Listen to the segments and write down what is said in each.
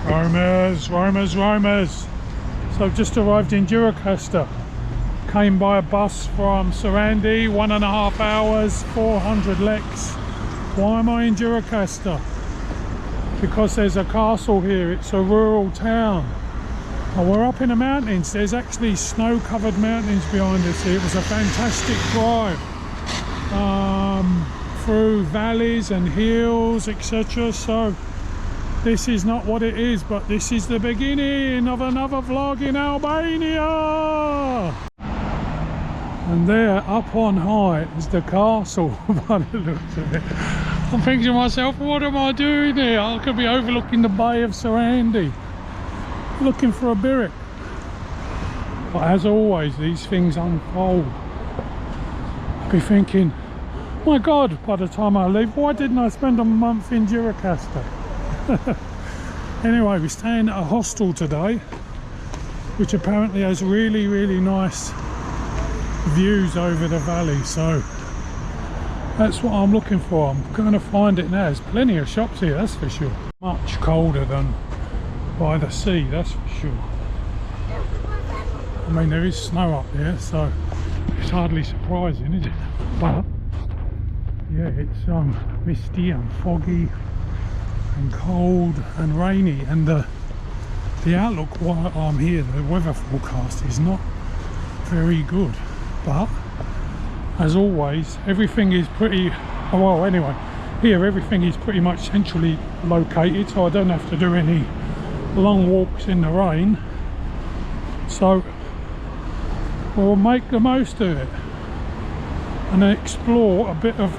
Romers. So I've just arrived in Gjirokaster. Came by a bus from Sarandi, 1.5 hours, 400 leks. Why am I in Gjirokaster? Because there's a castle here. It's a rural town. And we're up in the mountains. There's actually snow-covered mountains behind us here. It was a fantastic drive through valleys and hills, etc. So this is not what it is, but this is the beginning of another vlog in Albania. And there, up on high, is the castle by the looks of it. I'm thinking to myself, what am I doing here? I could be overlooking the Bay of Sarandi, looking for a byrek. But as always, these things unfold. I'll be thinking, my God, by the time I leave, why didn't I spend a month in Gjirokaster? Anyway, we're staying at a hostel today, which apparently has really, really nice views over the valley. So that's what I'm looking for. I'm going to find it now. There's plenty of shops here, that's for sure. Much colder than by the sea, that's for sure. I mean, there is snow up there, so it's hardly surprising, is it? But yeah, it's misty and foggy and cold and rainy, and the outlook while I'm here, the weather forecast is not very good. But as always, everything is pretty well. Anyway, here everything is pretty much centrally located, so I don't have to do any long walks in the rain. So we'll make the most of it and explore a bit of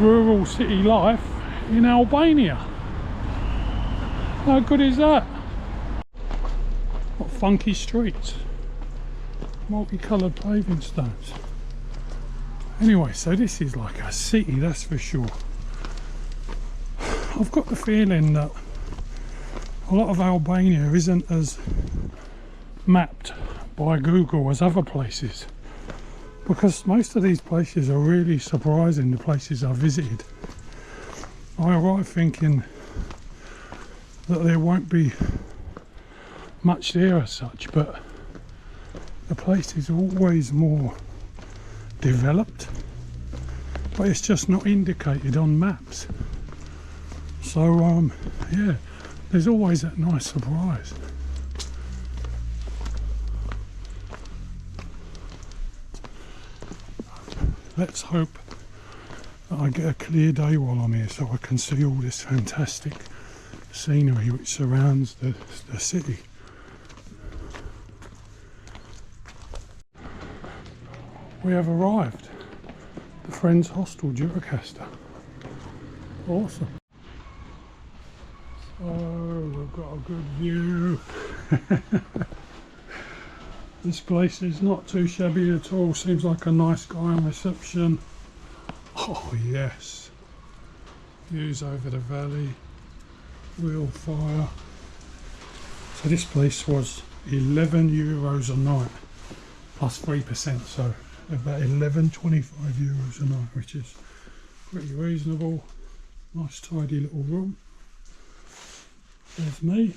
rural city life in Albania. How good is that? What funky streets, multicoloured paving stones. Anyway, so this is like a city, that's for sure. I've got the feeling that a lot of Albania isn't as mapped by Google as other places, because most of these places are really surprising, the places I've visited. I arrived thinking that there won't be much there as such, but the place is always more developed, but it's just not indicated on maps. So yeah, there's always that nice surprise. Let's hope that I get a clear day while I'm here, so I can see all this fantastic scenery which surrounds the city. We have arrived. The Friends Hostel, Gjirokaster. Awesome. So we've got a good view. This place is not too shabby at all. Seems like a nice guy on reception. Oh yes. Views over the valley. Real fire. So this place was €11 a night plus 3%, so about 11.25 euros a night, which is pretty reasonable. Nice tidy little room. There's me.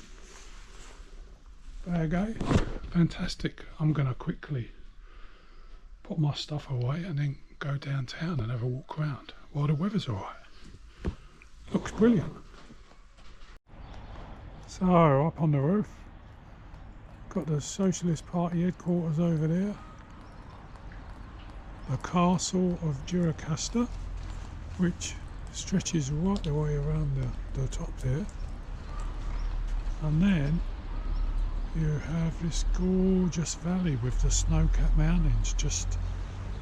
Bag A. Fantastic. I'm going to quickly put my stuff away and then go downtown and have a walk around while the weather's alright. Looks brilliant. So up on the roof, got the Socialist Party headquarters over there. The castle of Gjirokaster, which stretches right the way around the top there. And then you have this gorgeous valley with the snow-capped mountains just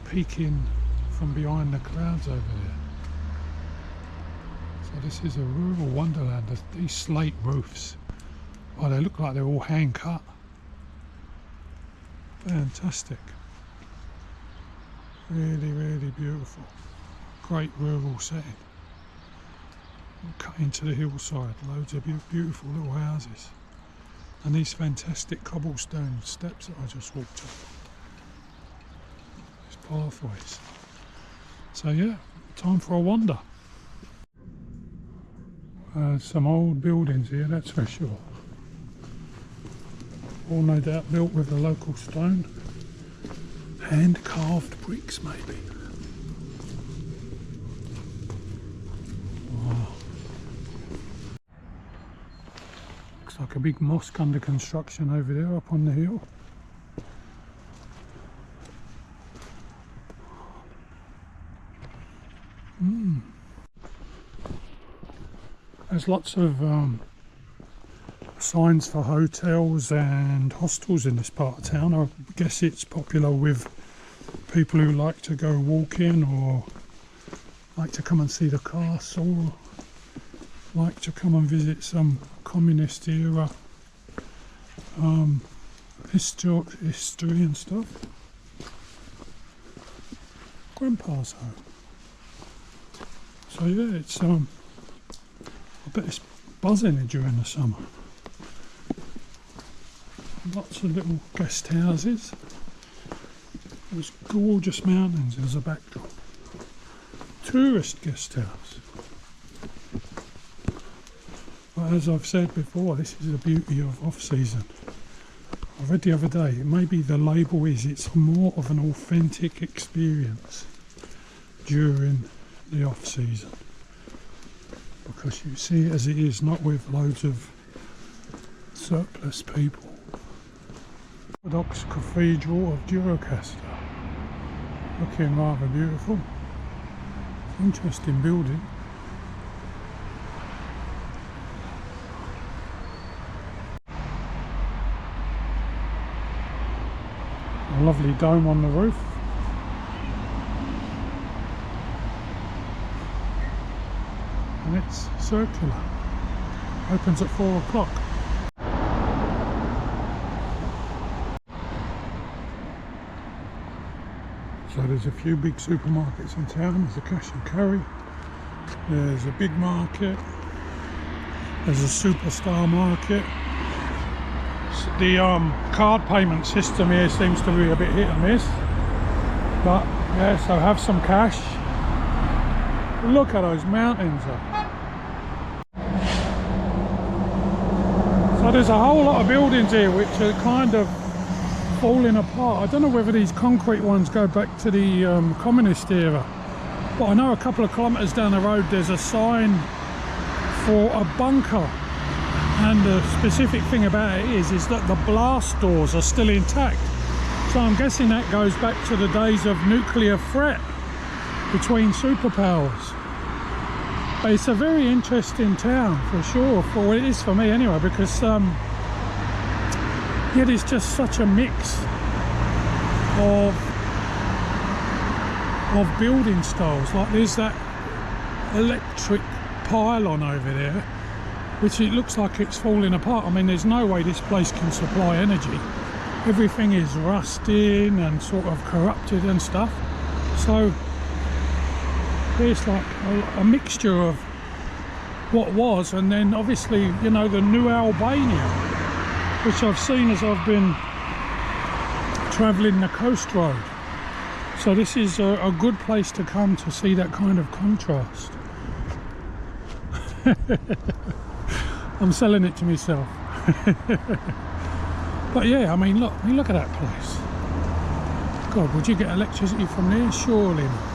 peeking from behind the clouds over there. So this is a rural wonderland. These slate roofs, well, they look like they're all hand cut. Fantastic. Really, really beautiful. Great rural setting. We'll cut into the hillside, loads of beautiful little houses. And these fantastic cobblestone steps that I just walked up. These pathways. So yeah, time for a wander. Some old buildings here, that's for sure. All no doubt built with the local stone. Hand carved bricks maybe. Wow. Looks like a big mosque under construction over there up on the hill. There's lots of signs for hotels and hostels in this part of town. I guess it's popular with people who like to go walking or like to come and see the castle, like to come and visit some communist era history and stuff. Grandpa's home. So yeah, it's I bet it's buzzing during the summer. Lots of little guest houses. There's gorgeous mountains as a backdrop. Tourist guest house. But as I've said before, this is the beauty of off-season. I read the other day, maybe the label is it's more of an authentic experience during the off-season. Because you see it as it is, not with loads of surplus people. Orthodox Cathedral of Gjirokaster. Looking rather beautiful. Interesting building. A lovely dome on the roof. And it's circular. Opens at 4 o'clock. So there's a few big supermarkets in town. There's a cash and carry. There's a big market. There's a superstar market. The card payment system here seems to be a bit hit and miss. But yeah, so have some cash. Look at those mountains up. So there's a whole lot of buildings here which are kind of falling apart. I don't know whether these concrete ones go back to the communist era, but I know a couple of kilometres down the road there's a sign for a bunker, and the specific thing about it is that the blast doors are still intact. So I'm guessing that goes back to the days of nuclear threat between superpowers. But it's a very interesting town for sure, for what it is for me anyway, because it is just such a mix of building styles. Like there's that electric pylon over there, which it looks like it's falling apart. I mean, there's no way this place can supply energy. Everything is rusting and sort of corrupted and stuff. So it's like a mixture of what was, and then obviously, you know, the new Albania, which I've seen as I've been travelling the coast road. So this is a good place to come to see that kind of contrast. I'm selling it to myself. But yeah, I mean, look at that place. God, would you get electricity from there? Surely not.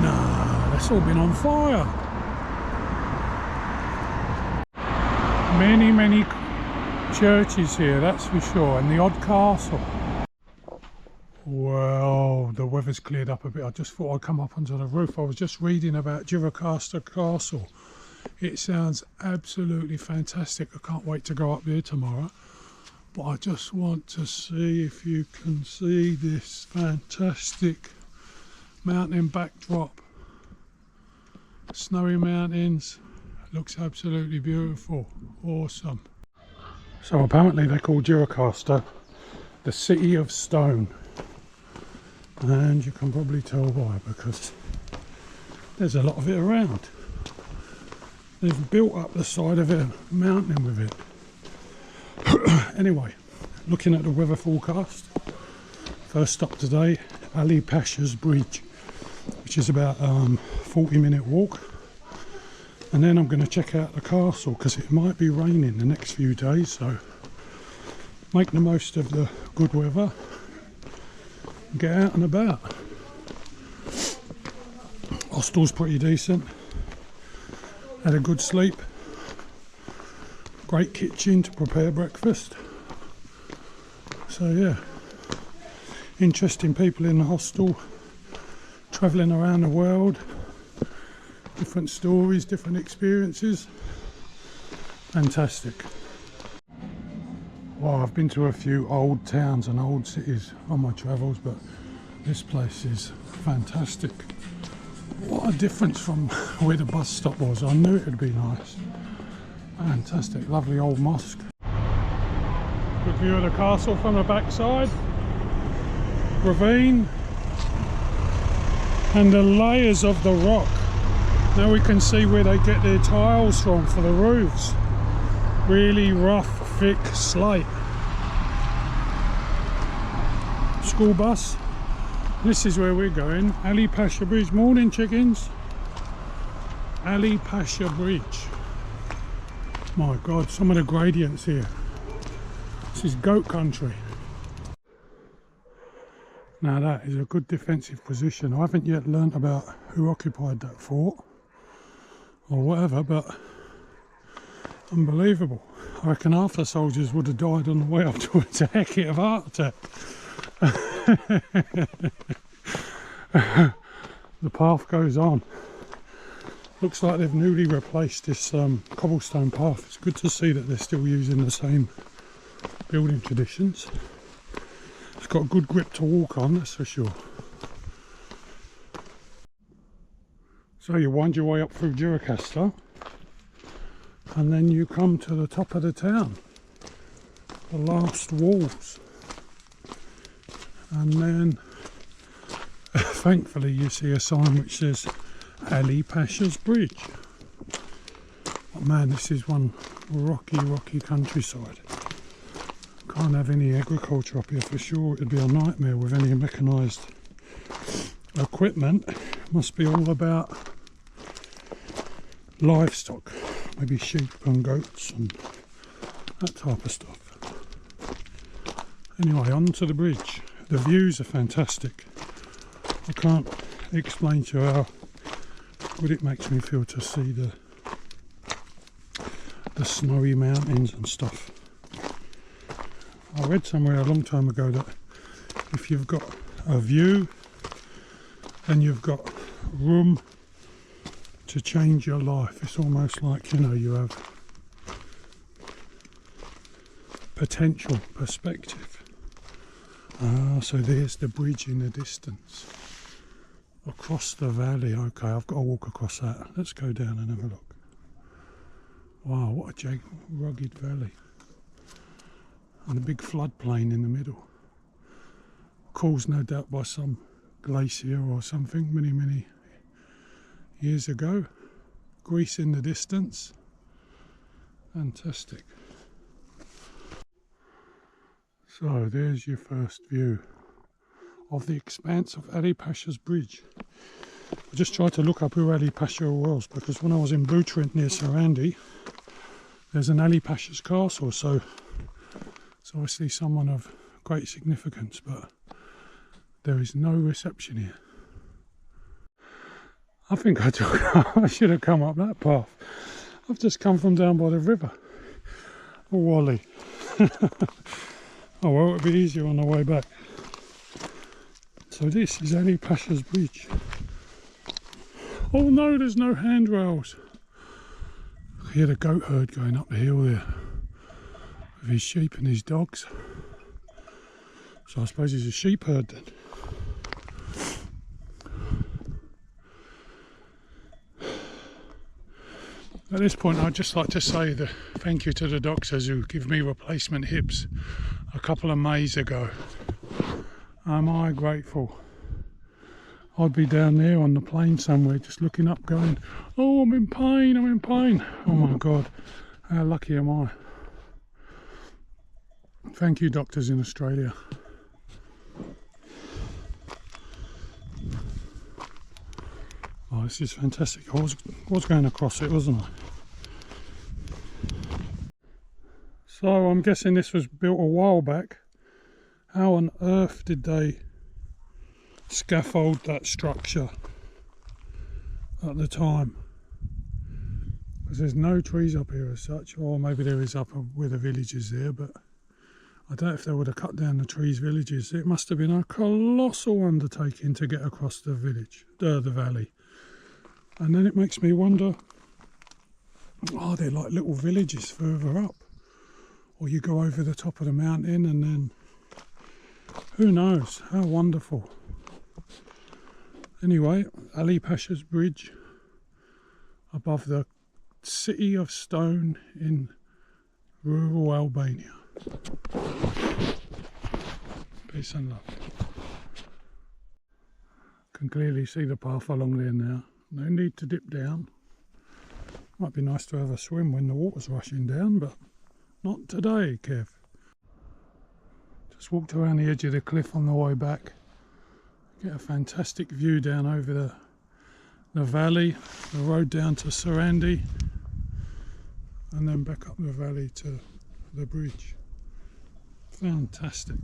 Nah, that's all been on fire. Many churches here, that's for sure, and the odd castle. Well, the weather's cleared up a bit. I just thought I'd come up onto the roof. I was just reading about Gjirokaster Castle. It sounds absolutely fantastic. I can't wait to go up there tomorrow. But I just want to see if you can see this fantastic mountain backdrop. Snowy mountains. Looks absolutely beautiful. Awesome. So apparently they call Gjirokaster the City of Stone. And you can probably tell why, because there's a lot of it around. They've built up the side of a mountain with it. Anyway, looking at the weather forecast, first stop today, Ali Pasha's bridge, which is about 40-minute walk. And then I'm going to check out the castle because it might be raining the next few days, so make the most of the good weather and get out and about. Hostel's pretty decent, had a good sleep, great kitchen to prepare breakfast. So yeah, interesting people in the hostel, travelling around the world, different stories, different experiences. Fantastic. Well, I've been to a few old towns and old cities on my travels, but this place is fantastic. What a difference from where the bus stop was. I knew it would be nice. Fantastic, lovely old mosque. Good view of the castle from the backside. Ravine. And the layers of the rock. Now we can see where they get their tiles from for the roofs. Really rough, thick slate. School bus. This is where we're going. Ali Pasha Bridge. Morning, chickens. Ali Pasha Bridge. My God, some of the gradients here. This is goat country. Now that is a good defensive position. I haven't yet learnt about who occupied that fort or whatever, but unbelievable. I reckon half the soldiers would have died on the way up to attack it of heart attack. The path goes on. Looks like they've newly replaced this cobblestone path. It's good to see that they're still using the same building traditions. It's got a good grip to walk on, that's for sure. So you wind your way up through Gjirokaster and then you come to the top of the town, the last walls, and then thankfully you see a sign which says Ali Pasha's Bridge. Oh man, this is one rocky countryside. Can't have any agriculture up here for sure. It'd be a nightmare with any mechanised equipment. Must be all about livestock, maybe sheep and goats and that type of stuff. Anyway, on to the bridge. The views are fantastic. I can't explain to you how good it makes me feel to see the snowy mountains and stuff. I read somewhere a long time ago that if you've got a view and you've got room to change your life, it's almost like, you know, you have potential perspective. So there's the bridge in the distance across the valley. Okay, I've got to walk across that. Let's go down and have a look. Wow, what a rugged valley. And a big floodplain in the middle, caused no doubt by some glacier or something many years ago. Greece in the distance. Fantastic. So there's your first view of the expanse of Ali Pasha's Bridge. I just tried to look up who Ali Pasha was, because when I was in Butrint near Sarandi, there's an Ali Pasha's Castle, so it's obviously someone of great significance, but there is no reception here. I think I should have come up that path. I've just come from down by the river. Oh, Wally. Oh well, it'll be easier on the way back. So this is Ali Pasha's Bridge. Oh no, there's no handrails. I hear the goat herd going up the hill there with his sheep and his dogs. So I suppose he's a sheep herd then. At this point, I'd just like to say thank you to the doctors who give me replacement hips a couple of Mays ago. Am I grateful? I'd be down there on the plane somewhere just looking up going, oh, I'm in pain, I'm in pain. Oh my God, how lucky am I? Thank you, doctors in Australia. Oh, this is fantastic. I was going across it, wasn't I? So I'm guessing this was built a while back. How on earth did they scaffold that structure at the time? Because there's no trees up here as such, or maybe there is up where the village is there, but I doubt if they would have cut down the trees villages. It must have been a colossal undertaking to get across the village, the valley. And then it makes me wonder, are there like little villages further up? Or you go over the top of the mountain and then, who knows, how wonderful. Anyway, Ali Pasha's bridge above the city of stone in rural Albania. Peace and love. Can clearly see the path along there now. No need to dip down. Might be nice to have a swim when the water's rushing down, but not today, Kev. Just walked around the edge of the cliff on the way back. Get a fantastic view down over the valley, the road down to Sarandi, and then back up the valley to the bridge. Fantastic.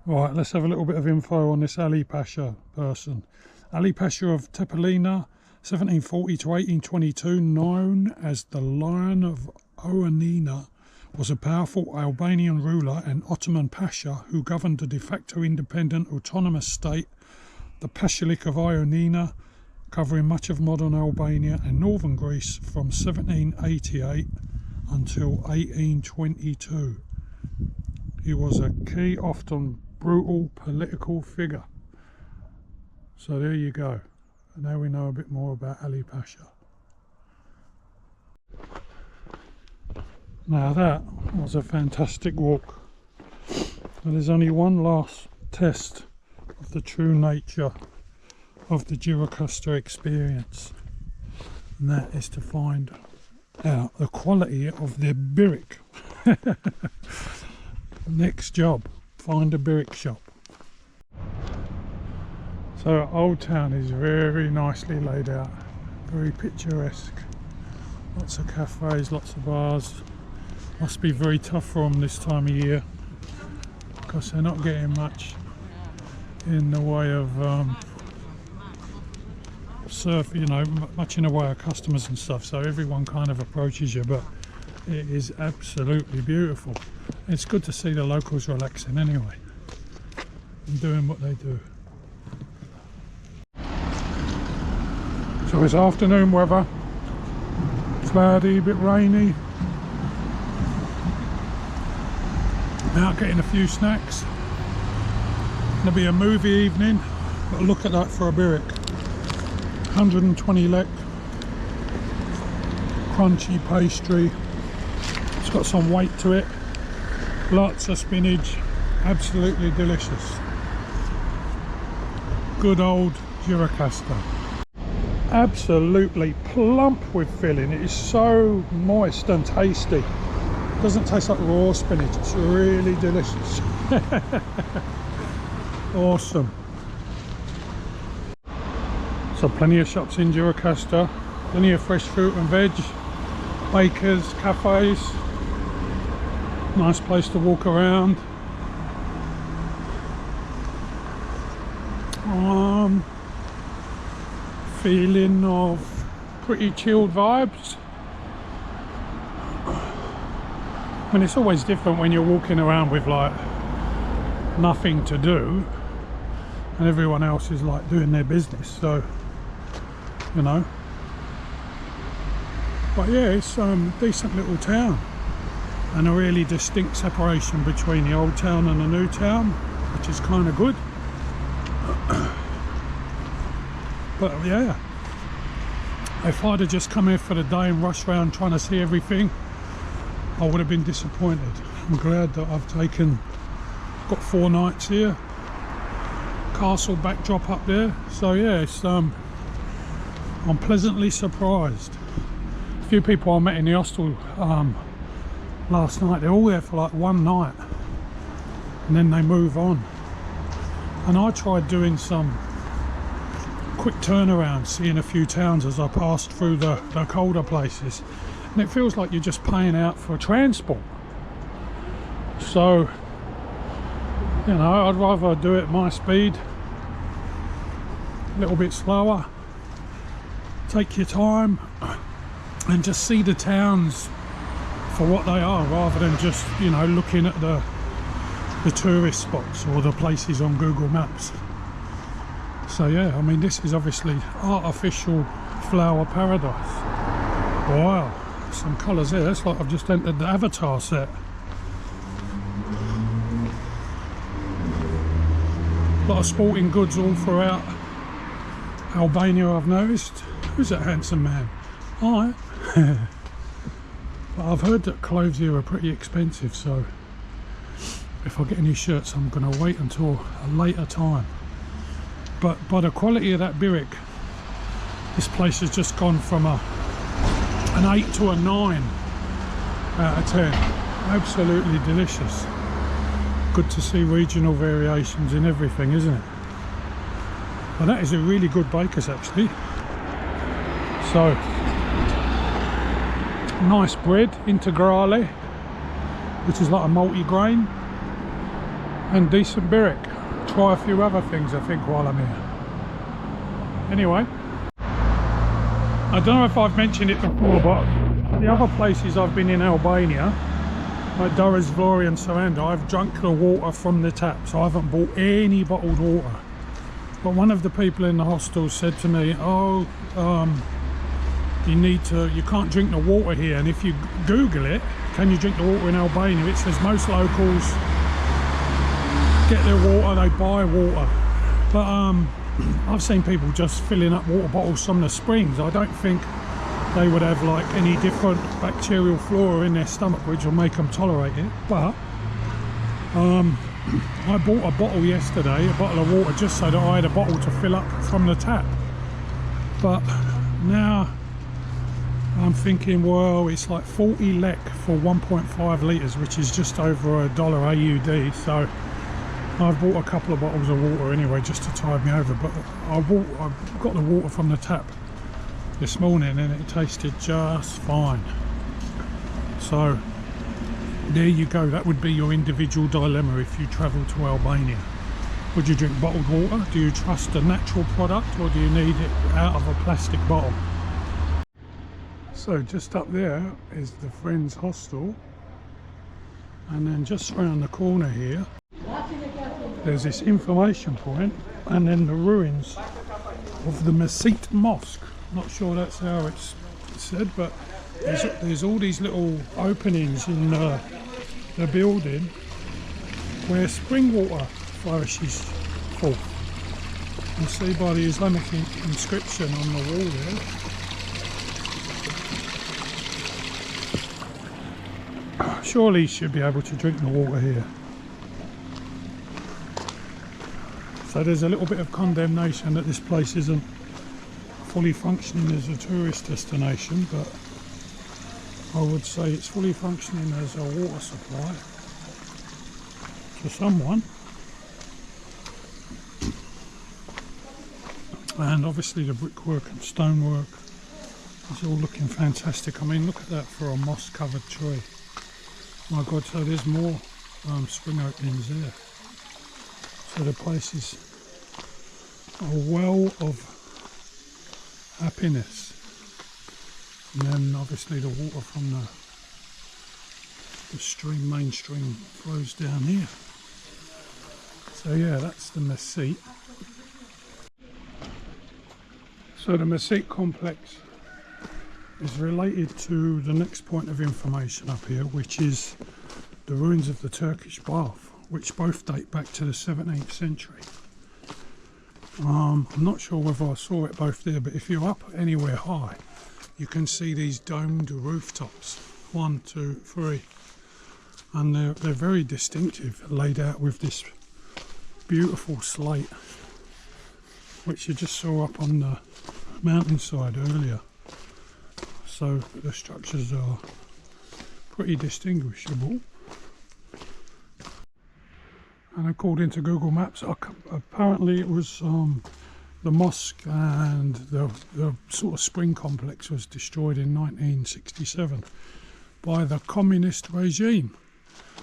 Right, let's have a little bit of info on this Ali Pasha person. Ali Pasha of Tepelina, 1740 to 1822, known as the Lion of Oanina, was a powerful Albanian ruler and Ottoman Pasha who governed the de facto independent autonomous state, the Pashalik of Ioannina, covering much of modern Albania and northern Greece from 1788 until 1822. He was a key, often brutal political figure. So there you go. And now we know a bit more about Ali Pasha. Now that was a fantastic walk. And there's only one last test of the true nature of the Gjirokaster experience, and that is to find out the quality of the byrek. Next job, find a byrek shop. So Old Town is very nicely laid out, very picturesque. Lots of cafes, lots of bars. Must be very tough for them this time of year because they're not getting much in the way of much in the way of customers and stuff. So everyone kind of approaches you, but it is absolutely beautiful. It's good to see the locals relaxing anyway and doing what they do. So it's afternoon weather, cloudy, a bit rainy. I'm out getting a few snacks. Gonna be a movie evening, but look at that for a byrek. 120 lek, crunchy pastry. It's got some weight to it. Lots of spinach, absolutely delicious. Good old Gjirokaster. Absolutely plump with filling. It is so moist and tasty. It doesn't taste like raw spinach. It's really delicious. Awesome. So plenty of shops in Gjirokaster, plenty of fresh fruit and veg, bakers, cafes. Nice place to walk around. Feeling of pretty chilled vibes. I mean, it's always different when you're walking around with like nothing to do and everyone else is like doing their business, so you know. But yeah, it's a decent little town and a really distinct separation between the old town and the new town, which is kind of good. But yeah, if I'd have just come here for the day and rushed around trying to see everything, I would have been disappointed. I'm glad that I've got 4 nights here. Castle backdrop up there. So yeah, it's I'm pleasantly surprised. A few people I met in the hostel last night, they're all there for like 1 night and then they move on. And I tried doing some quick turnaround, seeing a few towns as I passed through the colder places, and it feels like you're just paying out for transport. So, you know, I'd rather do it my speed, a little bit slower, take your time, and just see the towns for what they are, rather than just, you know, looking at the tourist spots or the places on Google Maps. So yeah, I mean, this is obviously artificial flower paradise. Wow, some colours there. It's like I've just entered the Avatar set. A lot of sporting goods all throughout Albania, I've noticed. Who's that handsome man? Alright. But I've heard that clothes here are pretty expensive, so if I get any shirts, I'm going to wait until a later time. But by the quality of that byrek, this place has just gone from an 8 to a 9 out of 10. Absolutely delicious. Good to see regional variations in everything, isn't it? Well, that is a really good baker's actually. So, nice bread, integrale, which is like a multi-grain, and decent byrek. Try a few other things, I think, while I'm here. Anyway, I don't know if I've mentioned it before, but the other places I've been in Albania, like Durrëzvori and Saranda, I've drunk the water from the tap, so I haven't bought any bottled water. But one of the people in the hostel said to me, oh, you can't drink the water here, and if you Google it, can you drink the water in Albania, it says most locals get their water, they buy water. But I've seen people just filling up water bottles from the springs. I don't think they would have like any different bacterial flora in their stomach which will make them tolerate it. But I bought a bottle yesterday, a bottle of water, just so that I had a bottle to fill up from the tap. But now I'm thinking, well, it's like 40 lek for 1.5 litres, which is just over $1 AUD. So I've bought a couple of bottles of water anyway, just to tide me over. But I got the water from the tap this morning and it tasted just fine. So there you go. That would be your individual dilemma if you travel to Albania. Would you drink bottled water? Do you trust a natural product, or do you need it out of a plastic bottle? So just up there is the Friends Hostel, and then just around the corner here there's this information point, and then the ruins of the Mecite Mosque. Not sure that's how it's said, but there's all these little openings in the building where spring water flourishes forth. You can see by the Islamic inscription on the wall there. Surely you should be able to drink the water here. So there's a little bit of condemnation that this place isn't fully functioning as a tourist destination, but I would say it's fully functioning as a water supply to someone. And obviously the brickwork and stonework is all looking fantastic. I mean, look at that for a moss covered tree. My God, so there's more spring openings there. So the place is a well of happiness. And then obviously the water from the stream, main stream, flows down here. So yeah, that's the Mecite. So the Mecite complex is related to the next point of information up here, which is the ruins of the Turkish bath, which both date back to the 17th century. I'm not sure whether I saw it both there, but if you're up anywhere high, you can see these domed rooftops, 1, 2, 3, and they're very distinctive, laid out with this beautiful slate, which you just saw up on the mountainside earlier. So the structures are pretty distinguishable. And according to Google Maps, apparently it was the mosque and the sort of spring complex was destroyed in 1967 by the communist regime.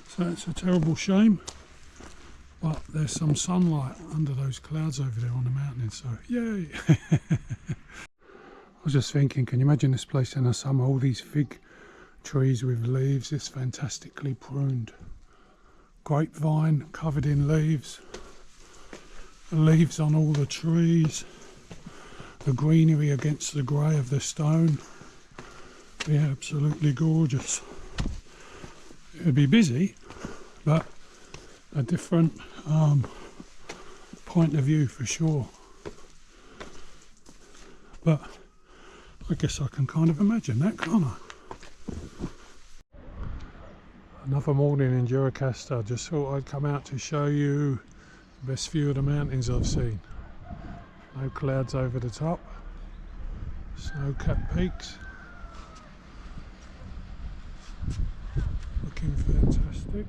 So it's a terrible shame, but there's some sunlight under those clouds over there on the mountain, so yay! I was just thinking, can you imagine this place in the summer, all these fig trees with leaves, it's fantastically pruned. Grapevine covered in leaves, the leaves on all the trees, the greenery against the grey of the stone. Yeah, absolutely gorgeous. It would be busy, but a different point of view for sure. But I guess I can kind of imagine that, can't I? Another morning in Gjirokaster. Just thought I'd come out to show you the best view of the mountains I've seen. No clouds over the top, snow-capped peaks. Looking fantastic.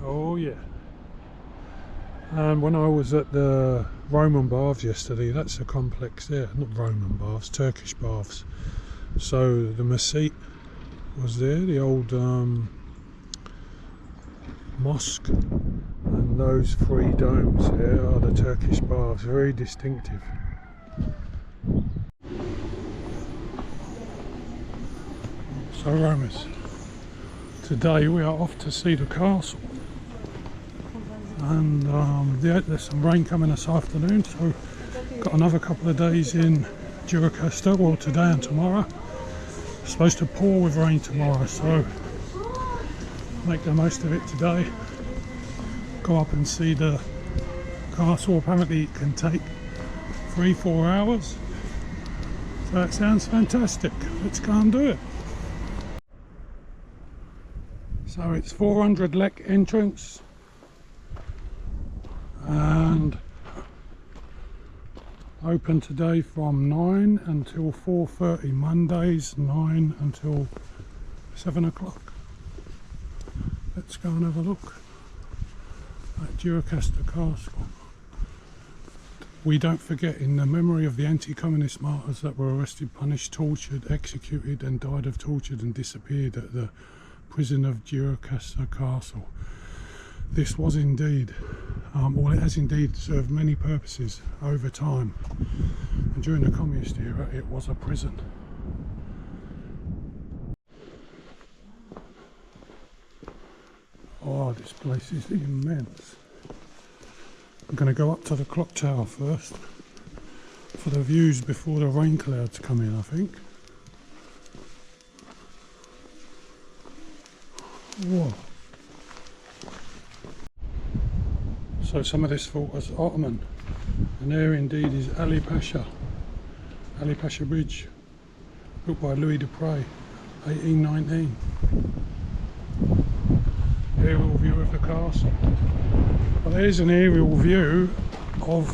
Oh yeah. And when I was at the Roman baths yesterday, that's a complex there, not Roman baths, Turkish baths. So the Mecite was there, the old mosque, and those three domes here are the Turkish baths, very distinctive. So Romans, today we are off to see the castle. And yeah, there's some rain coming this afternoon, so got another couple of days in Gjirokaster, well today and tomorrow. It's supposed to pour with rain tomorrow, so make the most of it today. Go up and see the castle. Apparently it can take 3-4 hours, so that sounds fantastic. Let's go and do it. So it's 400 lek entrance, and open today from 9 until 4:30, Mondays 9 until 7 o'clock. Let's go and have a look at Gjirokaster Castle. We don't forget, in the memory of the anti-communist martyrs that were arrested, punished, tortured, executed and died of tortured and disappeared at the prison of Gjirokaster Castle. This was indeed, well, it has indeed served many purposes over time. And during the communist era, it was a prison. Oh, this place is immense. I'm going to go up to the clock tower first for the views before the rain clouds come in, I think. Whoa. So some of this fort was Ottoman, and there indeed is Ali Pasha Bridge, built by Louis Dupre, 1819. Aerial view of the castle. Well, there's an aerial view of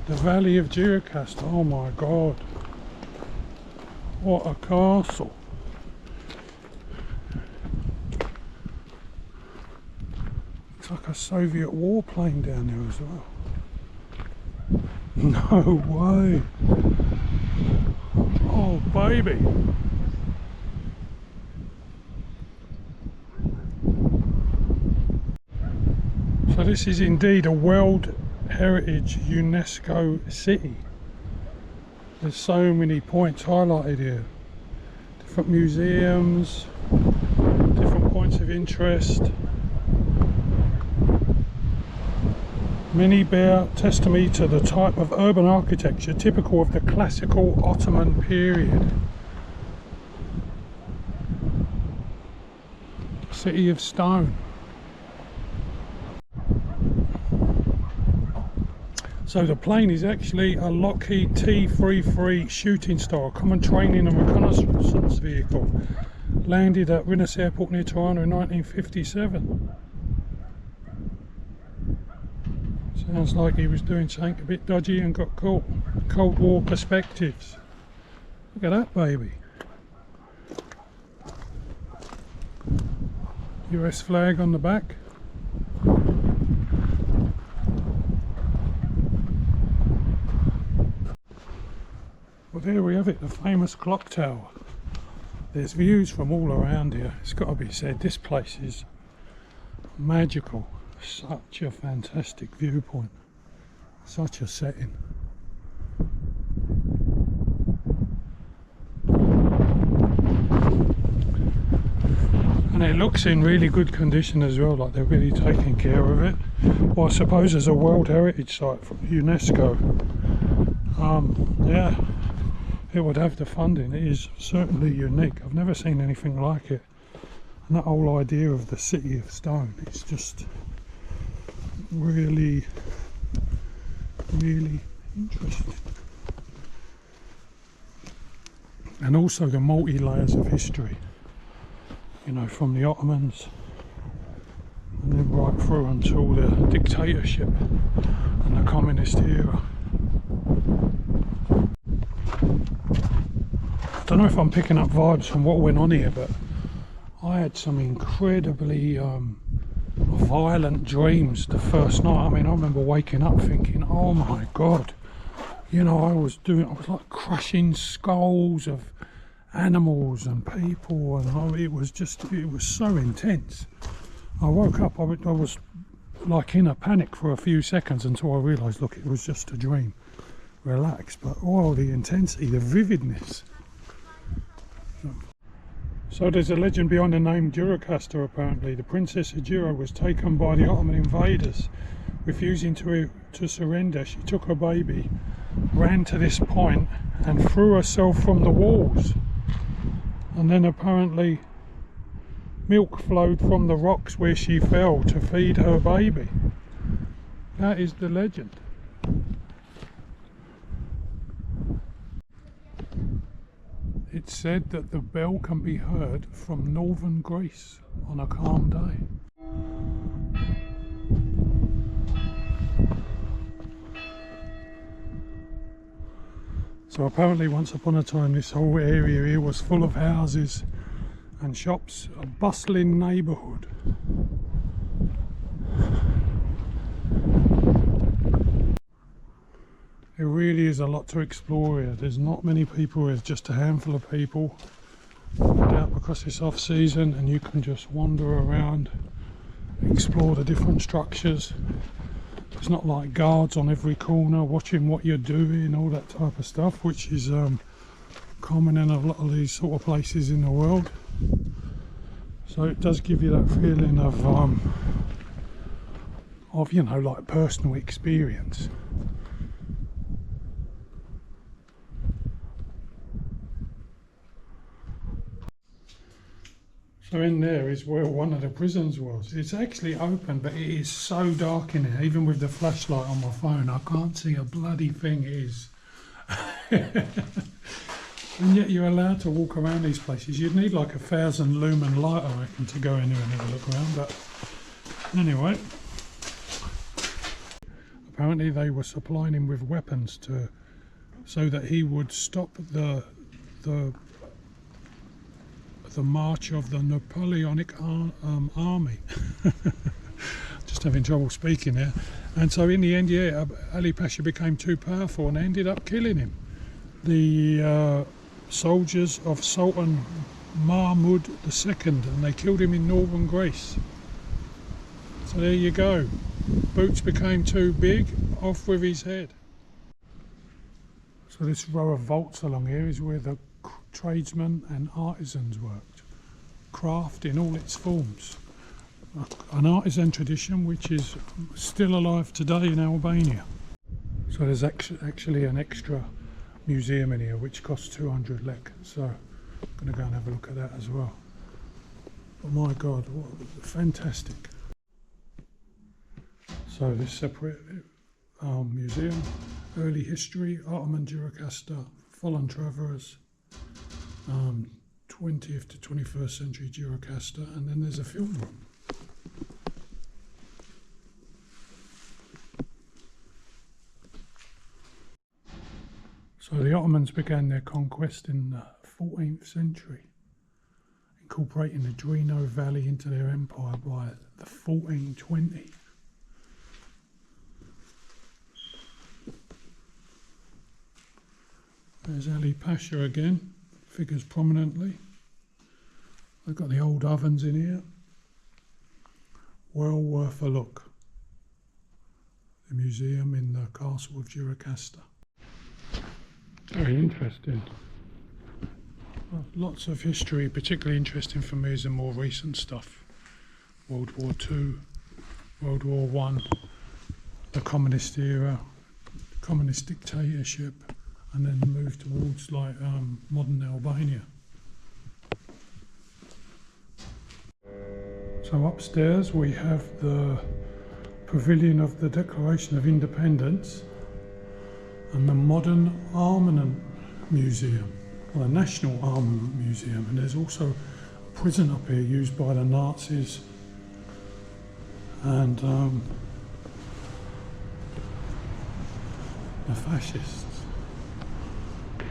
the valley of Gjirokaster. Oh my god, what a castle. It's like a Soviet warplane down there as well. No way. Oh baby. So this is indeed a World Heritage UNESCO city. There's so many points highlighted here. Different museums, different points of interest. Many bear testimony to the type of urban architecture typical of the classical Ottoman period. City of Stone. So the plane is actually a Lockheed T-33 shooting star, a common training and reconnaissance vehicle. Landed at Rinus Airport near Tirana in 1957. Sounds like he was doing something a bit dodgy and got caught. Cold War perspectives. Look at that baby. US flag on the back. Well, there we have it, the famous clock tower. There's views from all around here. It's got to be said, this place is magical. Such a fantastic viewpoint, such a setting. And it looks in really good condition as well, like they're really taking care of it. Well, I suppose as a World Heritage Site from UNESCO, yeah, it would have the funding. It is certainly unique. I've never seen anything like it. And that whole idea of the City of Stone, it's just really, really interesting. And also the multi-layers of history, you know, from the Ottomans and then right through until the dictatorship and the communist era. I don't know if I'm picking up vibes from what went on here, but I had some incredibly violent dreams the first night. I mean, I remember waking up thinking, oh my God, you know, I was like crushing skulls of animals and people, and it was so intense. I woke up, I was like in a panic for a few seconds until I realised, look, it was just a dream. Relax, but oh, the intensity, the vividness. So there's a legend behind the name Gjirokaster apparently. The Princess of Gjiro was taken by the Ottoman invaders. Refusing to surrender, she took her baby, ran to this point and threw herself from the walls. And then apparently milk flowed from the rocks where she fell to feed her baby. That is the legend. It's said that the bell can be heard from northern Greece on a calm day. So apparently once upon a time this whole area here was full of houses and shops, a bustling neighbourhood. There really is a lot to explore here. There's not many people, there's just a handful of people. No doubt because it's off season and you can just wander around, explore the different structures. It's not like guards on every corner watching what you're doing, all that type of stuff, which is common in a lot of these sort of places in the world. So it does give you that feeling of you know, like personal experience. So in there is where one of the prisons was. It's actually open, but it is so dark in here. Even with the flashlight on my phone, I can't see a bloody thing. It is. And yet you're allowed to walk around these places. You'd need like 1,000 lumen light, I reckon, to go in here and have a look around. But anyway, apparently they were supplying him with weapons so that he would stop the march of the Napoleonic army. Just having trouble speaking there. And so in the end, yeah, Ali Pasha became too powerful and ended up killing him. The soldiers of Sultan Mahmud II, and they killed him in northern Greece. So there you go. Boots became too big, off with his head. So this row of vaults along here is where the tradesmen and artisans worked. Craft in all its forms. An artisan tradition which is still alive today in Albania. So there's actually an extra museum in here which costs 200 lek. So I'm going to go and have a look at that as well. But my God, what fantastic. So this separate museum, early history, Ottoman Gjirokaster, Foreign Travellers, 20th to 21st century Gjirokaster, and then there's a film room. So the Ottomans began their conquest in the 14th century. incorporating the Drino Valley into their empire by the 1420. There's Ali Pasha again, figures prominently. They've got the old ovens in here. Well worth a look. The museum in the castle of Gjirokaster. Very interesting. Lots of history, particularly interesting for me is the more recent stuff. World War II, World War I, the communist era, communist dictatorship, and then move towards like modern Albania. So upstairs we have the Pavilion of the Declaration of Independence and the Modern Armament Museum, or the National Armament Museum, and there's also a prison up here used by the Nazis and the fascists.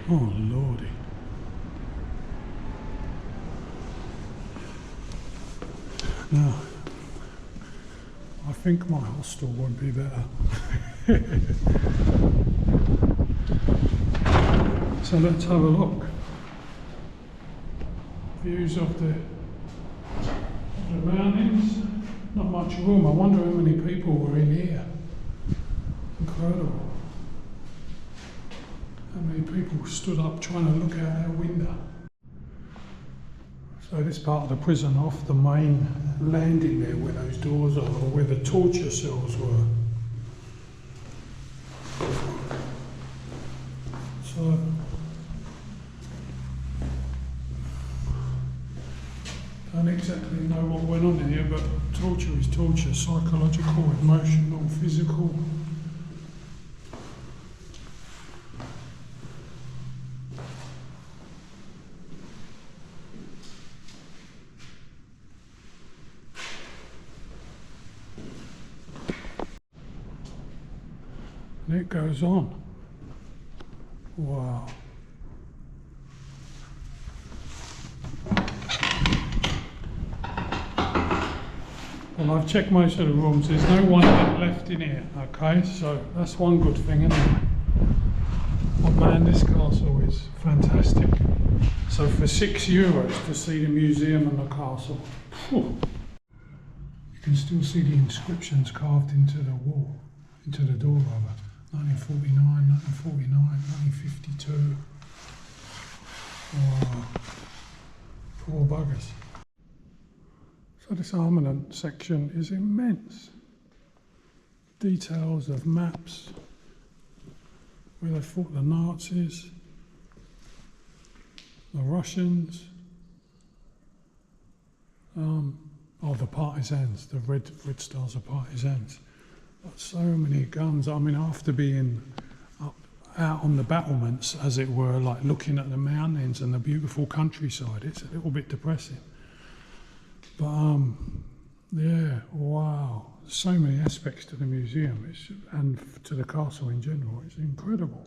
Oh lordy. Now, I think my hostel would be better. So let's have a look. Views of the mountains. Not much room. I wonder how many people were in here. Incredible. How many people stood up trying to look out our window. So this part of the prison off the main landing there where those doors are, or where the torture cells were. So don't exactly know what went on in here, but torture is torture, psychological, emotional, physical. And it goes on. Wow. Well, I've checked most of the rooms. There's no one left in here. Okay, so that's one good thing, isn't it? Oh man, this castle is fantastic. So for €6 to see the museum and the castle, whew, you can still see the inscriptions carved into the wall, into the door rather. 1949, 1949, 1952. Oh, poor buggers. So this armament section is immense. Details of maps where they fought the Nazis, the Russians, the partisans, the red stars of partisans. Got so many guns. I mean, after being out on the battlements, as it were, like looking at the mountains and the beautiful countryside, it's a little bit depressing. But yeah, wow, so many aspects to the museum and to the castle in general. It's incredible.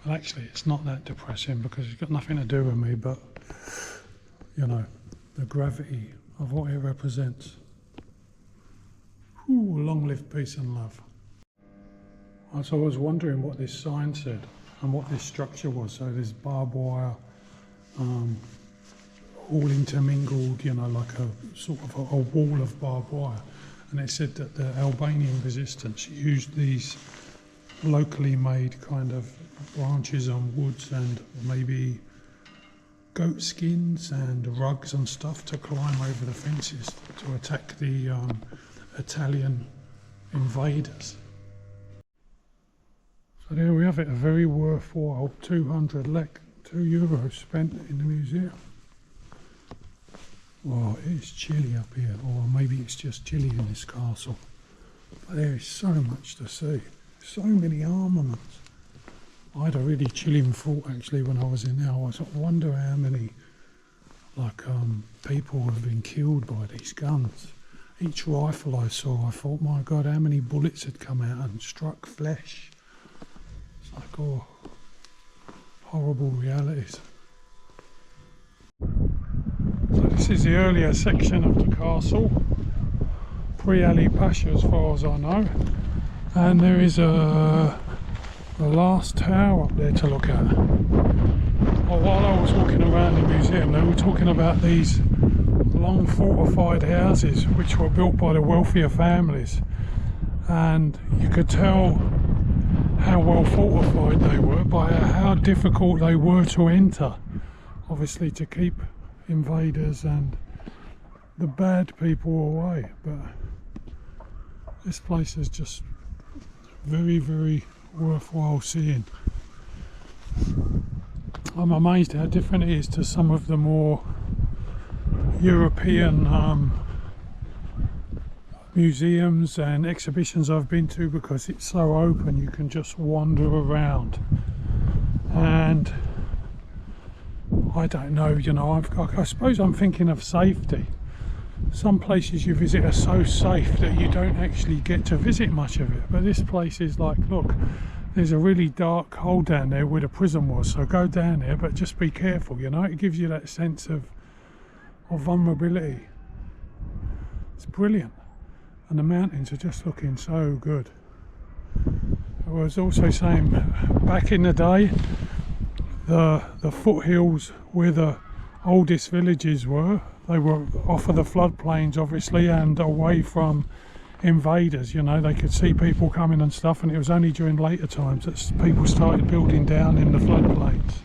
Well, actually, it's not that depressing because it's got nothing to do with me, but you know, the gravity of what it represents. Ooh, long live peace and love. So I was wondering what this sign said and what this structure was. So there's barbed wire, all intermingled, you know, like a sort of a wall of barbed wire. And it said that the Albanian resistance used these locally made kind of branches and woods and maybe goat skins and rugs and stuff to climb over the fences to attack the Italian invaders. So there we have it, a very worthwhile €2 spent in the museum. Well, it's chilly up here, or maybe it's just chilly in this castle. But there is so much to see, so many armaments. I had a really chilling thought actually when I was in there. I sort of wonder how many people have been killed by these guns. Each rifle I saw, I thought, my God, how many bullets had come out and struck flesh. It's like, oh, horrible realities. is the earlier section of the castle, pre-Ali Pasha as far as I know, and there is a last tower up there to look at. Well, while I was walking around the museum, they were talking about these long fortified houses which were built by the wealthier families, and you could tell how well fortified they were by how difficult they were to enter, obviously to keep invaders and the bad people away. But this place is just very, very worthwhile seeing. I'm amazed how different it is to some of the more European museums and exhibitions I've been to, because it's so open, you can just wander around. And I don't know, you know, I suppose I'm thinking of safety. Some places you visit are so safe that you don't actually get to visit much of it, but this place is like, look, there's a really dark hole down there where the prison was, so go down there, but just be careful, you know. It gives you that sense of vulnerability. It's brilliant, and the mountains are just looking so good. I was also saying, back in the day, the foothills where the oldest villages were, they were off of the floodplains obviously, and away from invaders, you know. They could see people coming and stuff, and it was only during later times that people started building down in the floodplains.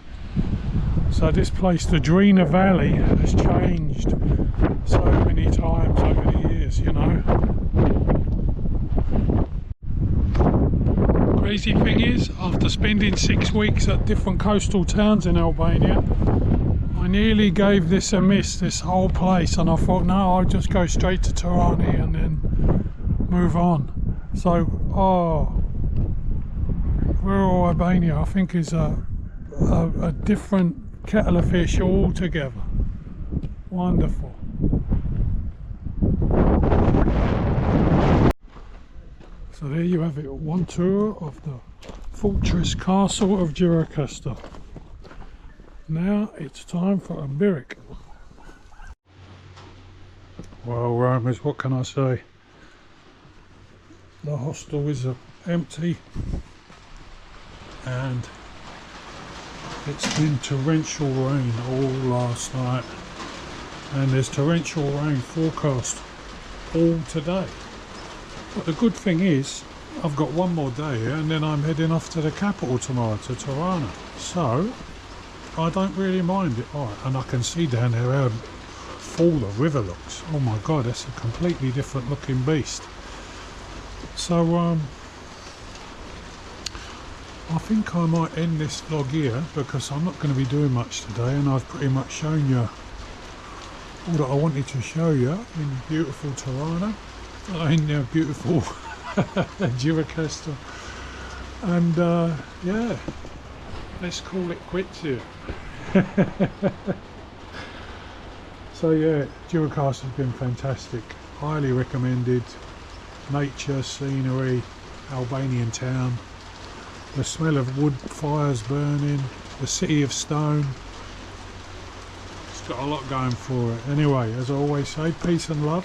So this place, the Drina Valley, has changed so many times over the years, you know. Crazy thing is, after spending 6 weeks at different coastal towns in Albania, I nearly gave this a miss, this whole place, and I thought, no, I'll just go straight to Tirana and then move on. So, rural Albania, I think, is a different kettle of fish altogether. Wonderful. So there you have it, one tour of the fortress castle of Gjirokaster. Now it's time for a byrek. Well, Romans, what can I say? The hostel is empty, and it's been torrential rain all last night, and there's torrential rain forecast all today. But the good thing is, I've got one more day here, and then I'm heading off to the capital tomorrow, to Tirana. So I don't really mind it. Alright, and I can see down there how full the river looks. Oh my god, that's a completely different looking beast. So I think I might end this vlog here, because I'm not going to be doing much today, and I've pretty much shown you all that I wanted to show you in beautiful Tirana, in beautiful Gjirokaster. And yeah, let's call it quits here. So yeah, Gjirokaster has been fantastic, highly recommended. Nature, scenery, Albanian town, the smell of wood fires burning, the city of stone. It's got a lot going for it. Anyway, as I always say, peace and love.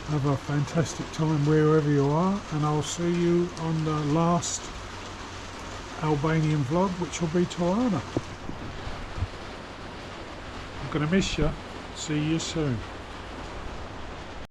Have a fantastic time wherever you are, and I'll see you on the last Albanian vlog, which will be Tirana. I'm going to miss you. See you soon.